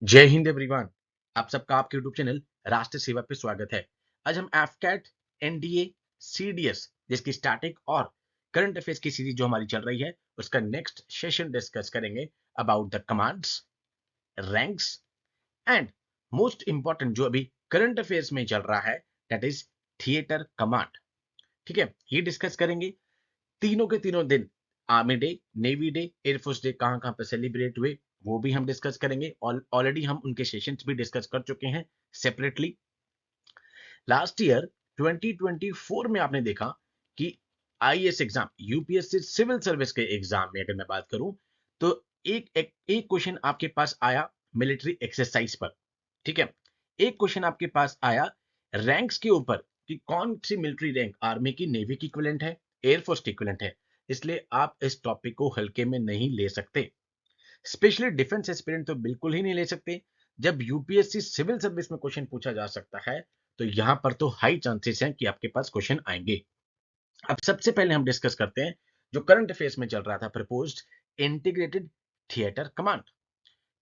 जय हिंद एवरीवन। आप सबका आपके यूट्यूब चैनल राष्ट्र सेवा पे स्वागत है। आज हम एफकैट, एनडीए, सीडीएस जिसकी स्टैटिक और करंट अफेयर्स की सीरीज जो हमारी चल रही है उसका नेक्स्ट सेशन डिस्कस करेंगे about the commands, ranks and most important जो अभी करंट अफेयर्स में चल रहा है दैट इज थिएटर कमांड। ठीक है, ये डिस्कस करेंगे। तीनों के तीनों दिन army day, navy day, air force day कहां कहां पे सेलिब्रेट हुए वो भी हम डिस्कस करेंगे। ऑलरेडी हम उनके सेशंस भी डिस्कस कर चुके हैं सेपरेटली। लास्ट ईयर 2024 में आपने देखा कि IAS exam, UPSC civil service के एग्जाम में अगर मैं बात करूं तो एक क्वेश्चन आपके पास आया मिलिट्री एक्सरसाइज पर। ठीक है, एक क्वेश्चन आपके पास आया रैंक्स के ऊपर कि कौन सी मिलिट्री रैंक आर्मी की, नेवी की इक्विवेलेंट है, एयरफोर्स की इक्विवेलेंट है। इसलिए आप इस टॉपिक को हल्के में नहीं ले सकते। स्पेशली डिफेंस एस्पिरेंट तो बिल्कुल ही नहीं ले सकते। जब यूपीएससी सिविल सर्विस में क्वेश्चन पूछा जा सकता है तो यहां पर तो हाई चांसेस हैं कि आपके पास क्वेश्चन आएंगे। अब सबसे पहले हम डिस्कस करते हैं जो करंट अफेयर्स में चल रहा था, प्रपोज्ड इंटीग्रेटेड थिएटर कमांड।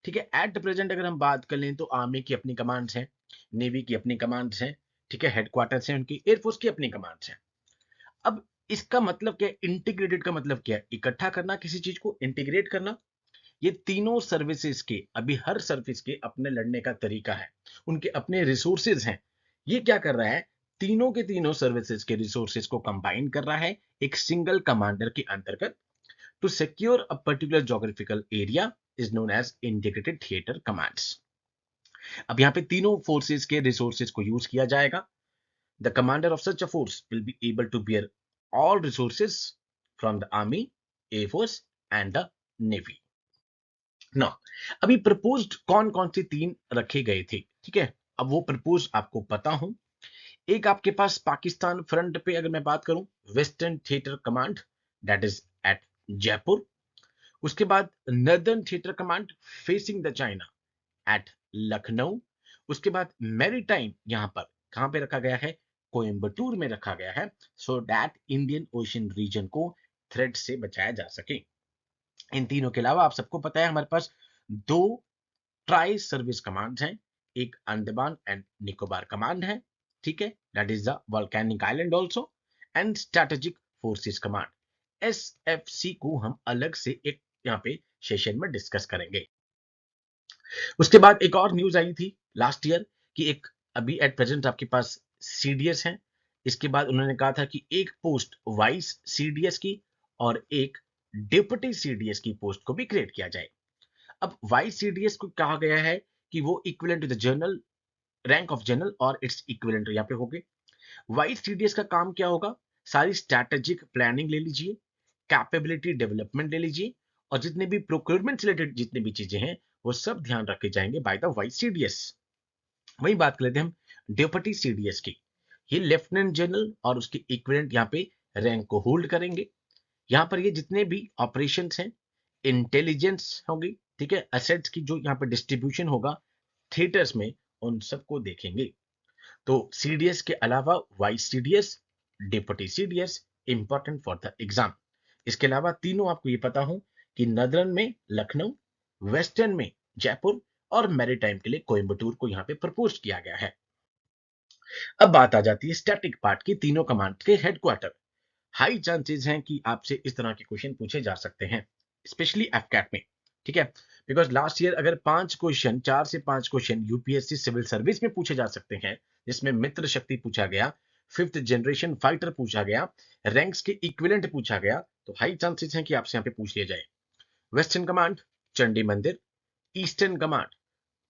ठीक है, एट प्रेजेंट अगर हम बात कर लें तो आर्मी की अपनी कमांड्स हैं, नेवी की अपनी कमांड्स हैं, ठीक है, हेडक्वार्टर्स हैं उनकी, एयरफोर्स की अपनी कमांड्स हैं। अब इसका मतलब क्या है? इंटीग्रेटेड का मतलब क्या है? इकट्ठा करना, किसी चीज को इंटीग्रेट करना। ये तीनों सर्विसेज के, अभी हर सर्विस के अपने लड़ने का तरीका है, उनके अपने रिसोर्सेज हैं। ये क्या कर रहा है? तीनों के तीनों सर्विसेज के रिसोर्सेज को कंबाइन कर रहा है एक सिंगल कमांडर के अंतर्गत to secure a particular geographical area is known as integrated theatre commands. अब यहाँ पे तीनों फोर्सेज के रिसोर्सेज को यूज किया जाएगा। The commander of such a force will be able to bear all resources from the army, air force and the navy. ना, अभी प्रपोज्ड कौन कौन से तीन रखे गए थे, ठीक है, अब वो प्रपोज आपको पता हूं। एक आपके पास पाकिस्तान फ्रंट पे अगर मैं बात करूं, western theatre command that is at Jaipur. उसके बाद northern theatre command facing the China at Lucknow. उसके बाद मैरीटाइम यहां पर कहां पे रखा गया है? कोयंबटूर में रखा गया है, so that Indian ocean region को थ्रेट से बचाया जा सके। इन तीनों के अलावा आप सबको पता है हमारे पास दो ट्राई सर्विस कमांड हैं। एक अंडमान एंड निकोबार कमांड है, ठीक है, that is the volcanic island also, and strategic forces command, SFC को हम अलग से एक यहाँ पे सेशन में डिस्कस करेंगे। उसके बाद एक और न्यूज आई थी लास्ट ईयर कि एक अभी एट प्रेजेंट आपके पास सीडीएस है। इसके बाद उन्होंने कहा था कि एक पोस्ट वाइस सीडीएस की और एक डिप्टी सीडीएस की पोस्ट को भी क्रिएट किया जाए। अब वाइस सीडीएस को कहा गया है कि वो equivalent to the general, rank of general और इट्स इक्विवेलेंट यहाँ पे हो गए। वाइस सीडीएस का काम क्या होगा? सारी स्ट्रैटेजिक प्लानिंग ले लीजिए, कैपेबिलिटी डेवलपमेंट ले लीजिए, और जितने भी प्रोक्योरमेंट से रिलेटेड जितने भी चीजें हैं वो सब ध्यान रखे जाएंगे बाय द वाइस सीडीएस। वही बात कर लेते हैं हम डेप्यूटी सीडीएस की। ये लेफ्टिनेंट जनरल और उसके इक्विवेलेंट यहाँ पे रैंक को होल्ड करेंगे। यहाँ पर ये जितने भी ऑपरेशंस हैं, इंटेलिजेंस होगी, ठीक है, असेट्स की जो यहाँ पे डिस्ट्रीब्यूशन होगा थिएटर्स में, उन सबको देखेंगे। तो सीडीएस के अलावा vice CDS, deputy CDS important for the exam. इसके अलावा तीनों आपको ये पता हो कि नदरन में लखनऊ, वेस्टर्न में जयपुर और मैरीटाइम के लिए कोयंबटूर को यहाँ पे प्रपोज किया गया है। अब बात आ जाती है स्टैटिक पार्ट की, तीनों कमांड के हेडक्वार्टर। हाई चांसेस हैं कि आपसे इस तरह के क्वेश्चन पूछे जा सकते हैं, स्पेशली एफकैट में। ठीक है, बिकॉज लास्ट ईयर अगर 5 क्वेश्चन, 4 से 5 क्वेश्चन यूपीएससी सिविल सर्विस में पूछे जा सकते हैं, जिसमें मित्र शक्ति पूछा गया, फिफ्थ जनरेशन फाइटर पूछा गया, रैंक्स के इक्विवेलेंट पूछा गया, तो हाई चांसेस हैं कि आपसे यहाँ पे पूछ लिया जाए। वेस्टर्न कमांड चंडी मंदिर, ईस्टर्न कमांड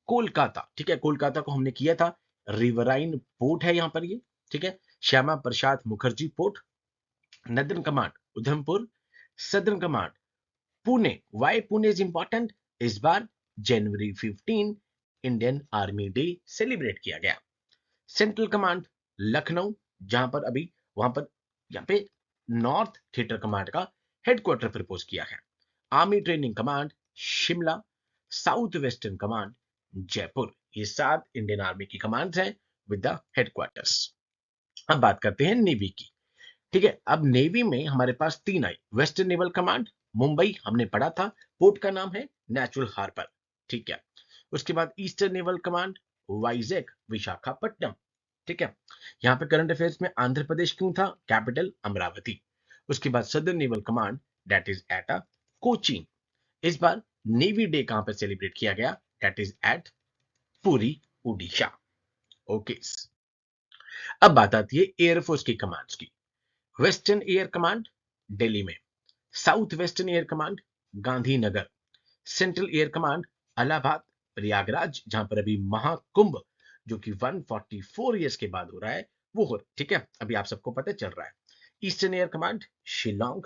कोलकाता, ठीक है, कोलकाता को हमने किया था, रिवराइन पोर्ट है यहाँ पर ये, ठीक है, Shyama Prasad Mukherjee Port. Northern Command Udhampur, Southern Command Pune. Why Pune is important? इस बार जनवरी 15 इंडियन आर्मी डे सेलिब्रेट किया गया। सेंट्रल कमांड लखनऊ, जहां पर अभी वहां पर यहाँ पे नॉर्थ थिएटर कमांड का हेडक्वार्टर प्रपोज किया है। Army training command Shimla, south western command Jaipur. ये 7 इंडियन आर्मी की कमांड्स हैं विद द हेडक्वार्टर्स। अब बात करते हैं नेवी की। ठीक है, अब नेवी में हमारे पास 3 आई। वेस्टर्न नेवल कमांड मुंबई हमने पढ़ा था, पोर्ट का नाम है नेचुरल हार्बर, ठीक है। उसके बाद eastern naval command Vizag Visakhapatnam. ठीक है, यहाँ पे करंट अफेयर्स में आंध्र प्रदेश क्यों था, कैपिटल अमरावती। उसके बाद southern naval command that is at Cochin. इस बार नेवी डे कहां पर सेलिब्रेट किया गया, that is at Puri Orissa. Okay, अब बात आती है एयरफोर्स की कमांड्स की। वेस्टर्न एयर कमांड दिल्ली में, south western air command Gandhinagar, central air command Allahabad Prayagraj, जहां पर अभी महाकुंभ जो कि 144 ईयर्स के बाद हो रहा है वो हो, ठीक है, अभी आप सबको पता चल रहा है। Eastern air command Shillong,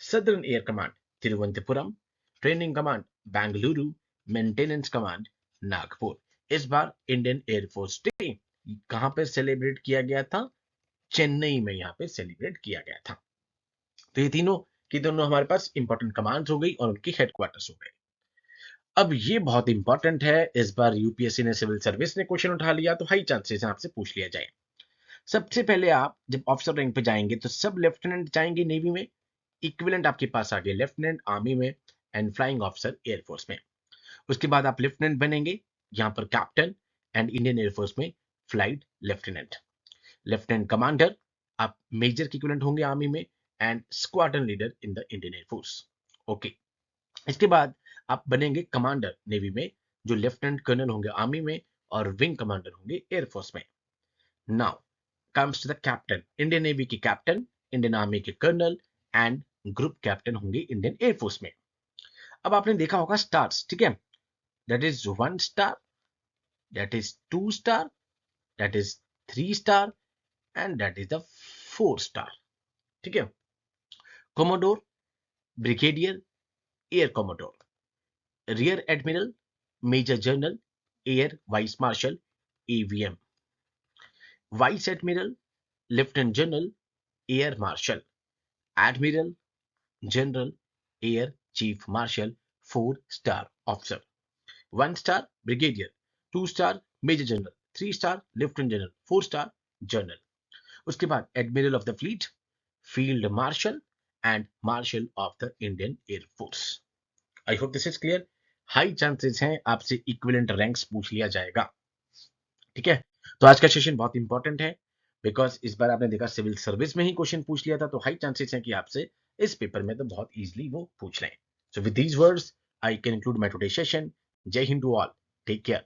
southern air command Thiruvananthapuram, training command Bengaluru, maintenance command Nagpur. इस बार इंडियन एयरफोर्स डे कहां पर सेलिब्रेट किया गया था, चेन्नई में यहाँ पे सेलिब्रेट किया गया था। तो ये तीनों की दोनों हमारे पास इंपॉर्टेंट कमांड्स हो गई और उनकी हेडक्वार्टर्स हो गए। अब ये बहुत इंपॉर्टेंट है, इस बार यूपीएससी ने सिविल सर्विस ने क्वेश्चन उठा लिया तो हाई चांसेस है आपसे पूछ लिया जाए। सबसे पहले आप जब ऑफिसर रैंक पे जाएंगे तो सब लेफ्टिनेंट जाएंगे नेवी में, इक्विवेलेंट आपके पास आ गए लेफ्टिनेंट आर्मी में एंड फ्लाइंग ऑफिसर एयरफोर्स में। उसके बाद आप लेफ्टिनेंट बनेंगे, यहाँ पर कैप्टन एंड इंडियन एयरफोर्स में फ्लाइट लेफ्टिनेंट। लेफ्टिनेंट कमांडर आप मेजर के इक्विवेलेंट होंगे आर्मी में and squadron leader in the Indian air force. Okay, इसके बाद आप बनेंगे कमांडर नेवी में, जो लेफ्टिनेंट कर्नल होंगे आर्मी में और विंग कमांडर होंगे एयरफोर्स में। Now comes to the captain, Indian navy के कैप्टन, इंडियन आर्मी के कर्नल एंड ग्रुप कैप्टन होंगे इंडियन एयरफोर्स में। अब आपने देखा होगा स्टार्स, ठीक है, that is 1 star, that is 2 star, that is 3 star and that is the 4 star. ठीक है, commodore, brigadier, air commodore, rear admiral, major general, air vice marshal, AVM, vice admiral, lieutenant general, air marshal, admiral, general, air chief marshal, 4 star officer. 1 star brigadier, 2 star major general, 3 star lieutenant general, 4 star general. उसके बाद admiral of the fleet, field marshal and marshal of the Indian air force. I hope this is clear. High chances हैं आपसे equivalent ranks पूछ लिया जाएगा। ठीक है, तो आज का सेशन बहुत इंपॉर्टेंट है बिकॉज इस बार आपने देखा सिविल सर्विस में ही क्वेश्चन पूछ लिया था, तो हाई चांसेस है कि आपसे इस पेपर में तो बहुत इजीली वो पूछ लें। So with these words I can include my today session. जय हिंद टू ऑल, टेक केयर।